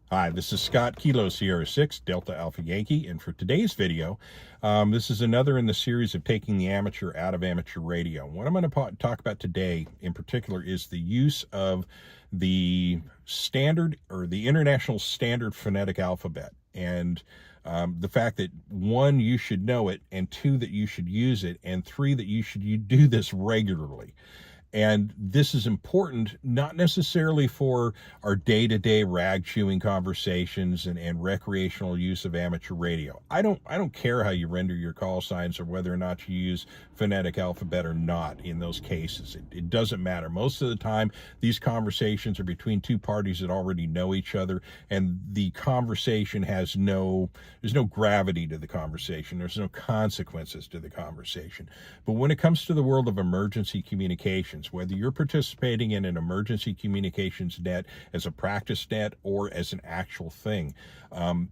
Hi, this is Scott, Kilo Sierra 6, Delta Alpha Yankee, and for today's video, this is another in the series of taking the amateur out of amateur radio. What I'm going to talk about today in particular is the use of the standard or the international standard phonetic alphabet, and the fact that one, you should know it, and two, that you should use it, and three, that you do this regularly. And this is important, not necessarily for our day-to-day rag-chewing conversations and recreational use of amateur radio. I don't care how you render your call signs or whether or not you use phonetic alphabet or not in those cases. It doesn't matter. Most of the time, these conversations are between two parties that already know each other, and the conversation there's no gravity to the conversation. There's no consequences to the conversation. But when it comes to the world of emergency communications, whether you're participating in an emergency communications net as a practice net or as an actual thing,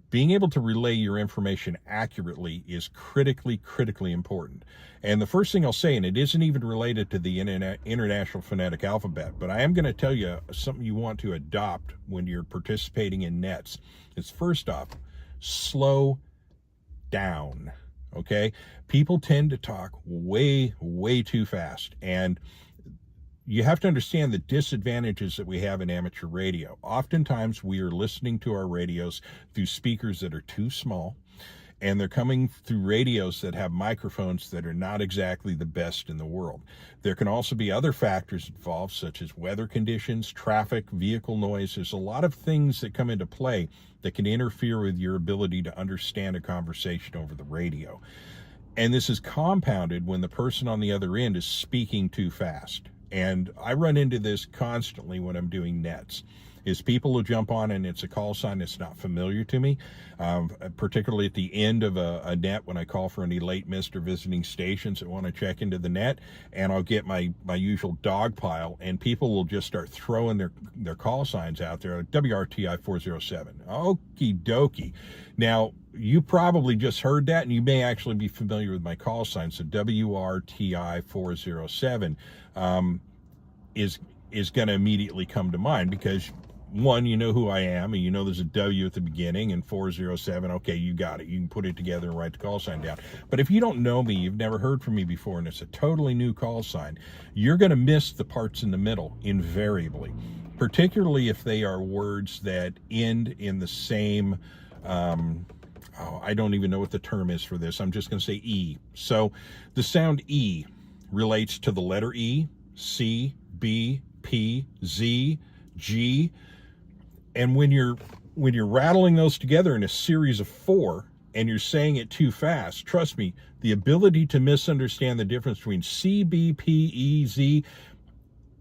being able to relay your information accurately is critically important. And the first thing I'll say, and it isn't even related to the international phonetic alphabet, but I am going to tell you something you want to adopt when you're participating in nets. Is first off, slow down. Okay? People tend to talk way too fast, and you have to understand the disadvantages that we have in amateur radio. Oftentimes we are listening to our radios through speakers that are too small, and they're coming through radios that have microphones that are not exactly the best in the world. There can also be other factors involved, such as weather conditions, traffic, vehicle noise. There's a lot of things that come into play that can interfere with your ability to understand a conversation over the radio. And this is compounded when the person on the other end is speaking too fast. And I run into this constantly when I'm doing nets, is people who jump on and it's a call sign that's not familiar to me, particularly at the end of a net when I call for any late missed or visiting stations that want to check into the net, and I'll get my usual dog pile, and people will just start throwing their call signs out there, WRTI 407. Okie dokie. Now, you probably just heard that, and you may actually be familiar with my call sign. So WRTI 407 is going to immediately come to mind because, one, you know who I am, and you know there's a W at the beginning, and 407, okay, you got it. You can put it together and write the call sign down. But if you don't know me, you've never heard from me before, and it's a totally new call sign, you're going to miss the parts in the middle invariably, particularly if they are words that end in the same, I don't even know what the term is for this. I'm just going to say E. So the sound E relates to the letter E, C, B, P, Z, G. And when you're rattling those together in a series of four and you're saying it too fast, trust me, the ability to misunderstand the difference between C, B, P, E, Z,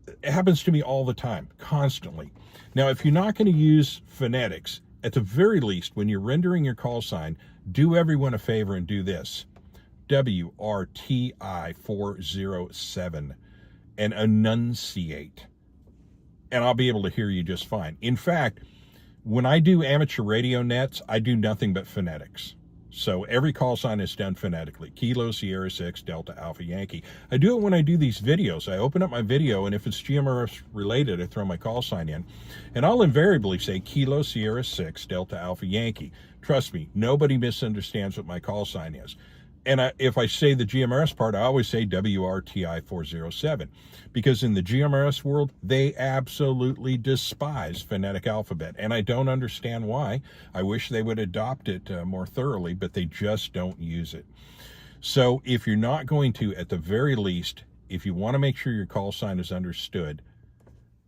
it happens to me all the time, constantly. Now, if you're not going to use phonetics, at the very least, when you're rendering your call sign, do everyone a favor and do this. WRTI 407 and enunciate. And I'll be able to hear you just fine. In fact, when I do amateur radio nets, I do nothing but phonetics. So every call sign is done phonetically. Kilo Sierra 6 Delta Alpha Yankee. I do it when I do these videos. I open up my video, and if it's GMRS related, I throw my call sign in. And I'll invariably say Kilo Sierra 6 Delta Alpha Yankee. Trust me, nobody misunderstands what my call sign is. And if I say the GMRS part, I always say WRTI 407, because in the GMRS world, they absolutely despise phonetic alphabet, and I don't understand why. I wish they would adopt it more thoroughly, but they just don't use it. So if you're not going to, at the very least, if you want to make sure your call sign is understood,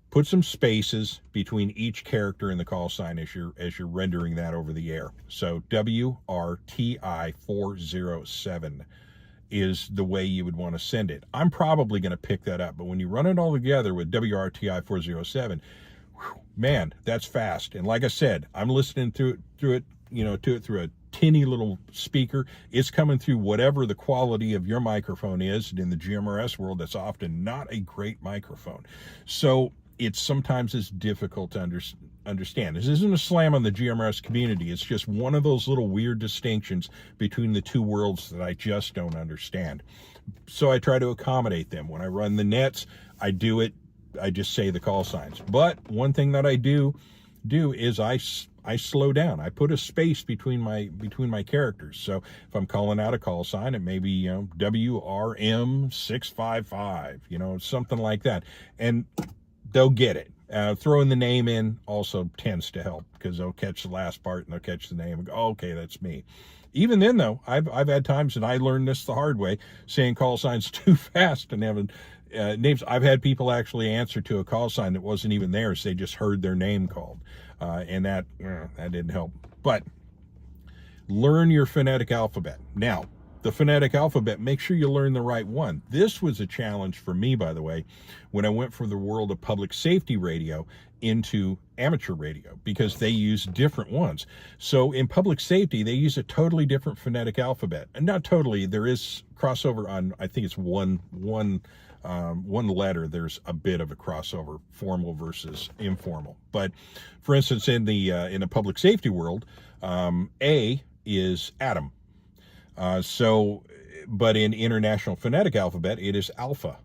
put some spaces between each character in the call sign as you're rendering that over the air. So WRTI 407 is the way you would want to send it. I'm probably going to pick that up, but when you run it all together with WRTI 407, man, that's fast. And like I said, I'm listening to it through a tinny little speaker. It's coming through whatever the quality of your microphone is. And in the GMRS world, that's often not a great microphone. So it's sometimes is difficult to understand. This isn't a slam on the GMRS community. It's just one of those little weird distinctions between the two worlds that I just don't understand. So I try to accommodate them. When I run the nets, I do it. I just say the call signs. But one thing that I do is I I slow down. I put a space between my characters. So if I'm calling out a call sign, it may be, WRM655, something like that. And they'll get it. Throwing the name in also tends to help, because they'll catch the last part and they'll catch the name and go, oh, okay, that's me. Even then, though, I've had times, and I learned this the hard way, saying call signs too fast and having names. I've had people actually answer to a call sign that wasn't even theirs. They just heard their name called, and that didn't help. But learn your phonetic alphabet. Now, the phonetic alphabet, make sure you learn the right one. This was a challenge for me, by the way, when I went from the world of public safety radio into amateur radio, because they use different ones. So in public safety, they use a totally different phonetic alphabet. And not totally, there is crossover on, I think it's one letter. There's a bit of a crossover, formal versus informal. But for instance, in the public safety world, A is atom. But in international phonetic alphabet, it is alpha.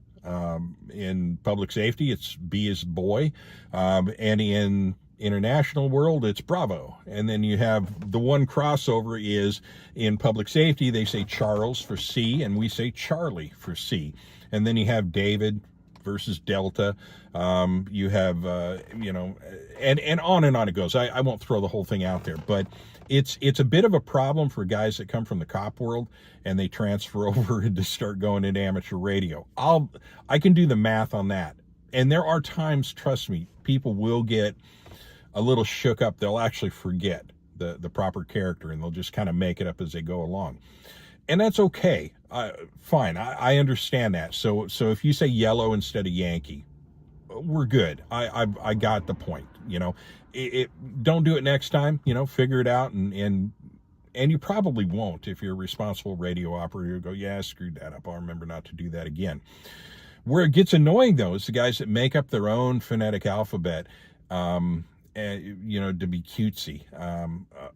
In public safety, it's B is boy. And in international world, it's bravo. And then you have the one crossover is in public safety, they say Charles for C, and we say Charlie for C. And then you have David versus Delta. You have, and on it goes. I won't throw the whole thing out there, but it's a bit of a problem for guys that come from the cop world and they transfer over and to start going into amateur radio. I can do the math on that. And there are times, trust me, people will get a little shook up. They'll actually forget the proper character, and they'll just kind of make it up as they go along. And that's okay. Fine. I understand that. So if you say yellow instead of Yankee, we're good. I got the point. Don't do it next time. Figure it out, and you probably won't if you're a responsible radio operator. Go, yeah, I screwed that up. I'll remember not to do that again. Where it gets annoying, though, is the guys that make up their own phonetic alphabet, to be cutesy.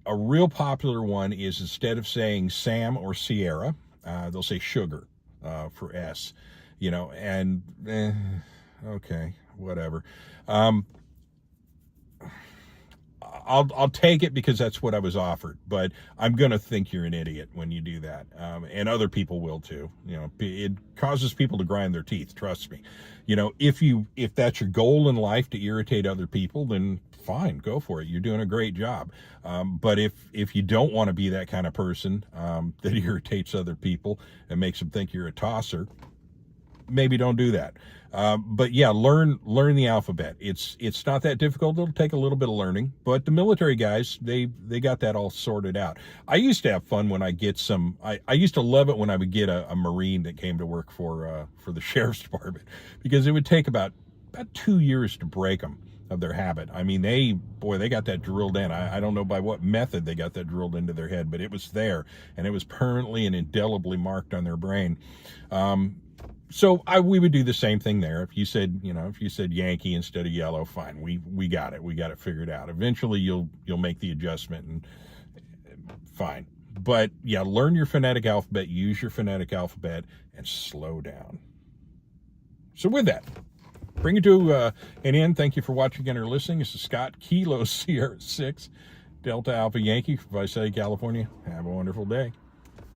A real popular one is, instead of saying Sam or Sierra, they'll say sugar for S. Okay, whatever. I'll take it because that's what I was offered, but I'm going to think you're an idiot when you do that. And other people will too. It causes people to grind their teeth. Trust me. If that's your goal in life, to irritate other people, then fine, go for it. You're doing a great job. But if you don't want to be that kind of person that irritates other people and makes them think you're a tosser, maybe don't do that. But yeah, learn the alphabet. It's not that difficult. It'll take a little bit of learning, but the military guys, they got that all sorted out. I used to have fun when I get some, I used to love it when I would get a Marine that came to work for the sheriff's department, because it would take about 2 years to break them of their habit. I mean, they got that drilled in. I don't know by what method they got that drilled into their head, but it was there, and it was permanently and indelibly marked on their brain. So we would do the same thing there. If you said Yankee instead of yellow, fine. We got it. We got it figured out. Eventually you'll make the adjustment, and fine. But yeah, learn your phonetic alphabet, use your phonetic alphabet, and slow down. So with that, bring it to an end. Thank you for watching again or listening. This is Scott, Kilo Sierra 6, Delta Alpha Yankee from Visalia, California. Have a wonderful day.